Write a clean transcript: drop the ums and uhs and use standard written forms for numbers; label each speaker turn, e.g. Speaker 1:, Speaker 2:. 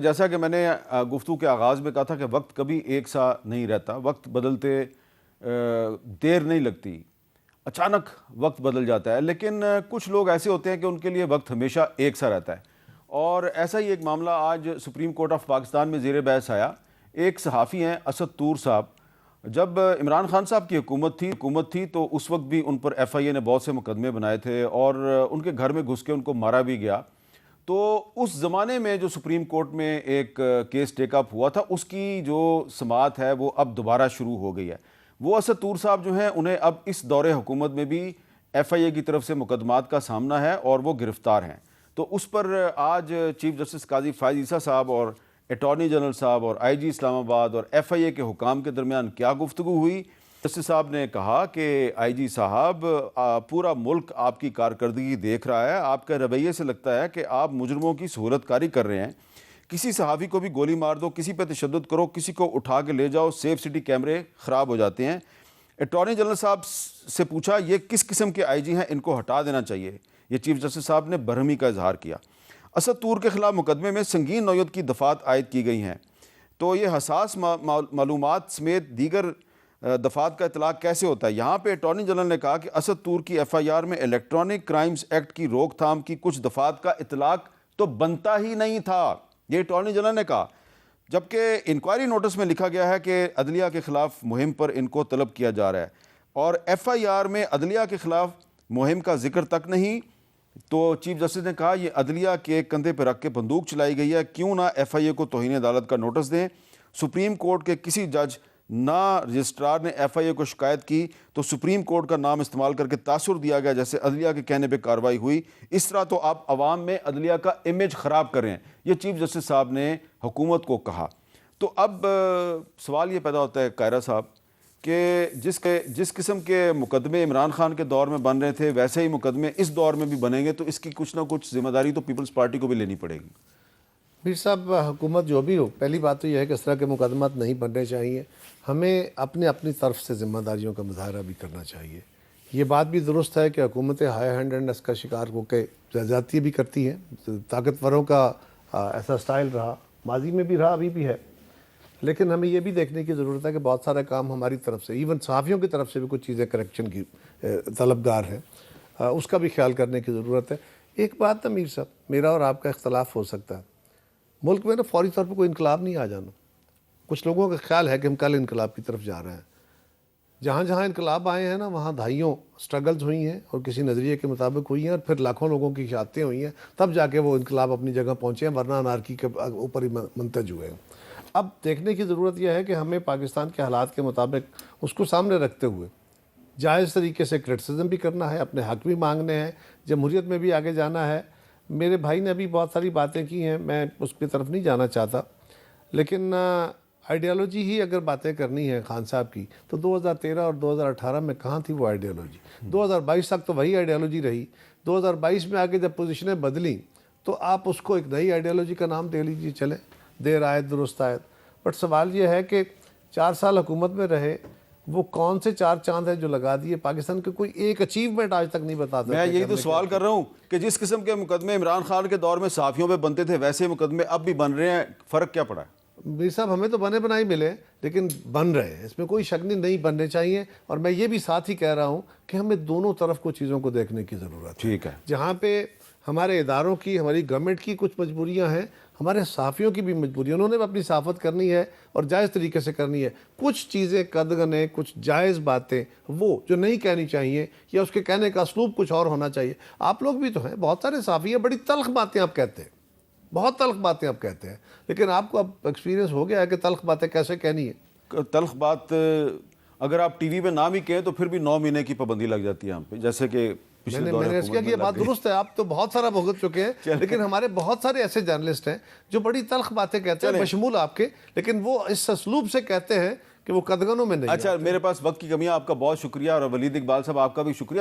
Speaker 1: جیسا کہ میں نے گفتگو کے آغاز میں کہا تھا کہ وقت کبھی ایک سا نہیں رہتا، وقت بدلتے دیر نہیں لگتی، اچانک وقت بدل جاتا ہے، لیکن کچھ لوگ ایسے ہوتے ہیں کہ ان کے لیے وقت ہمیشہ ایک سا رہتا ہے۔ اور ایسا ہی ایک معاملہ آج سپریم کورٹ آف پاکستان میں زیر بحث آیا۔ ایک صحافی ہیں اسد طور صاحب، جب عمران خان صاحب کی حکومت تھی تو اس وقت بھی ان پر ایف آئی اے نے بہت سے مقدمے بنائے تھے اور ان کے گھر میں گھس کے ان کو مارا بھی گیا۔ تو اس زمانے میں جو سپریم کورٹ میں ایک کیس ٹیک اپ ہوا تھا، اس کی جو سماعت ہے وہ اب دوبارہ شروع ہو گئی ہے۔ وہ اسد طور صاحب جو ہیں انہیں اب اس دور حکومت میں بھی ایف آئی اے کی طرف سے مقدمات کا سامنا ہے اور وہ گرفتار ہیں۔ تو اس پر آج چیف جسٹس قاضی فائز عیسیٰ صاحب اور اٹارنی جنرل صاحب اور آئی جی اسلام آباد اور ایف آئی اے کے حکام کے درمیان کیا گفتگو ہوئی؟ جسٹس صاحب نے کہا کہ آئی جی صاحب، پورا ملک آپ کی کارکردگی دیکھ رہا ہے، آپ کے رویے سے لگتا ہے کہ آپ مجرموں کی سہولت کاری کر رہے ہیں۔ کسی صحافی کو بھی گولی مار دو، کسی پہ تشدد کرو، کسی کو اٹھا کے لے جاؤ، سیف سٹی کیمرے خراب ہو جاتے ہیں۔ اٹارنی جنرل صاحب سے پوچھا یہ کس قسم کے آئی جی ہیں، ان کو ہٹا دینا چاہیے۔ یہ چیف جسٹس صاحب نے برہمی کا اظہار کیا۔ اسد طور کے خلاف مقدمے میں سنگین نوعیت کی دفعات عائد کی گئی ہیں، تو یہ حساس معلومات سمیت دیگر دفعات کا اطلاق کیسے ہوتا ہے؟ یہاں پہ اٹارنی جنرل نے کہا کہ اسد طور کی ایف آئی آر میں الیکٹرانک کرائمز ایکٹ کی روک تھام کی کچھ دفعات کا اطلاق تو بنتا ہی نہیں تھا، یہ اٹارنی جنرل نے کہا، جبکہ انکوائری نوٹس میں لکھا گیا ہے کہ عدلیہ کے خلاف مہم پر ان کو طلب کیا جا رہا ہے، اور ایف آئی آر میں عدلیہ کے خلاف مہم کا ذکر تک نہیں۔ تو چیف جسٹس نے کہا یہ عدلیہ کے کندھے پہ رکھ کے بندوق چلائی گئی ہے، کیوں نہ ایف آئی اے کو توہین عدالت کا نوٹس دیں۔ سپریم کورٹ کے کسی جج نہ رجسٹرار نے ایف آئی اے کو شکایت کی تو سپریم کورٹ کا نام استعمال کر کے تاثر دیا گیا جیسے عدلیہ کے کہنے پہ کارروائی ہوئی، اس طرح تو آپ عوام میں عدلیہ کا امیج خراب کر رہے ہیں، یہ چیف جسٹس صاحب نے حکومت کو کہا۔ تو اب سوال یہ پیدا ہوتا ہے قاہرہ صاحب کہ جس قسم کے مقدمے عمران خان کے دور میں بن رہے تھے ویسے ہی مقدمے اس دور میں بھی بنیں گے، تو اس کی کچھ نہ کچھ ذمہ داری تو پیپلز پارٹی کو بھی لینی پڑے گی۔
Speaker 2: میر صاحب، حکومت جو بھی ہو، پہلی بات تو یہ ہے کہ اس طرح کے مقدمات نہیں بننے چاہیے۔ ہمیں اپنی طرف سے ذمہ داریوں کا مظاہرہ بھی کرنا چاہیے۔ یہ بات بھی درست ہے کہ حکومتیں ہائی ہینڈنس کا شکار ہو کے زیادتی بھی کرتی ہیں، طاقتوروں کا ایسا سٹائل رہا، ماضی میں بھی رہا، ابھی بھی ہے، لیکن ہمیں یہ بھی دیکھنے کی ضرورت ہے کہ بہت سارا کام ہماری طرف سے، ایون صحافیوں کی طرف سے بھی کچھ چیزیں کریکشن کی طلبگار ہیں، اس کا بھی خیال کرنے کی ضرورت ہے۔ ایک بات ہے میر صاحب، میرا اور آپ کا اختلاف ہو سکتا ہے، ملک میں نا فوری طور پہ کوئی انقلاب نہیں آ جانا۔ کچھ لوگوں کا خیال ہے کہ ہم کل انقلاب کی طرف جا رہے ہیں۔ جہاں جہاں انقلاب آئے ہیں نا، وہاں دہائیوں سٹرگلز ہوئی ہیں اور کسی نظریے کے مطابق ہوئی ہیں، اور پھر لاکھوں لوگوں کی شہادتیں ہوئی ہیں، تب جا کے وہ انقلاب اپنی جگہ پہنچے ہیں، ورنہ انارکی کے اوپر ہی منتج ہوئے ہیں۔ اب دیکھنے کی ضرورت یہ ہے کہ ہمیں پاکستان کے حالات کے مطابق اس کو سامنے رکھتے ہوئے جائز طریقے سے کرٹیسزم بھی کرنا ہے، اپنے حق بھی مانگنے ہیں، جمہوریت میں بھی آگے جانا ہے۔ میرے بھائی نے ابھی بہت ساری باتیں کی ہیں، میں اس کی طرف نہیں جانا چاہتا، لیکن آئیڈیالوجی ہی اگر باتیں کرنی ہے خان صاحب کی تو 2013 اور 2018 میں کہاں تھی وہ آئیڈیالوجی؟ 2022 تک تو وہی آئیڈیالوجی رہی۔ 2022 میں آگے جب پوزیشنیں بدلیں تو آپ اس کو ایک نئی آئیڈیالوجی کا نام دے لیجیے، چلیں، دیر آیت درست آیت۔ بٹ سوال یہ ہے کہ 4 سال حکومت میں رہے، وہ کون سے 4 چاند ہیں جو لگا دیے؟ پاکستان کے کوئی ایک اچیومنٹ آج تک نہیں بتا سکتے۔
Speaker 1: میں یہی تو سوال کر رہا ہوں کہ جس قسم کے مقدمے عمران خان کے دور میں صحافیوں پہ بنتے تھے ویسے مقدمے اب بھی بن رہے ہیں، فرق کیا پڑا ہے؟
Speaker 2: میر صاحب، ہمیں تو بنے بنائی ملے لیکن بن رہے ہیں، اس میں کوئی شک نہیں بننے چاہیے۔ اور میں یہ بھی ساتھ ہی کہہ رہا ہوں کہ ہمیں دونوں طرف کو چیزوں کو دیکھنے کی ضرورت ہے۔
Speaker 1: ٹھیک ہے،
Speaker 2: جہاں پہ ہمارے اداروں کی، ہماری گورنمنٹ کی کچھ مجبوریاں ہیں، ہمارے صحافیوں کی بھی مجبوری، انہوں نے بھی اپنی صحافت کرنی ہے اور جائز طریقے سے کرنی ہے۔ کچھ چیزیں قدغنیں، کچھ جائز باتیں وہ جو نہیں کہنی چاہیے، یا اس کے کہنے کا اسلوب کچھ اور ہونا چاہیے۔ آپ لوگ بھی تو ہیں، بہت سارے صحافی ہیں، بڑی تلخ باتیں آپ کہتے ہیں، بہت تلخ باتیں آپ کہتے ہیں، لیکن آپ کو اب ایکسپیرینس ہو گیا ہے کہ تلخ باتیں کیسے کہنی ہے۔
Speaker 1: تلخ بات اگر آپ ٹی وی پہ نام ہی کہیں تو پھر بھی 9 مہینے کی پابندی لگ جاتی ہے ہم پہ، جیسے کہ
Speaker 2: میں نے اس کیا کہ یہ بات درست ہے، آپ تو بہت سارا بھگت چکے ہیں، لیکن ہمارے بہت سارے ایسے جرنلسٹ ہیں جو بڑی تلخ باتیں کہتے ہیں، بشمول آپ کے، لیکن وہ اس اسلوب سے کہتے ہیں کہ وہ قدغنوں میں نہیں۔
Speaker 1: اچھا، میرے پاس وقت کی کمی ہے، آپ کا بہت شکریہ، اور ولید اقبال صاحب آپ کا بھی شکریہ۔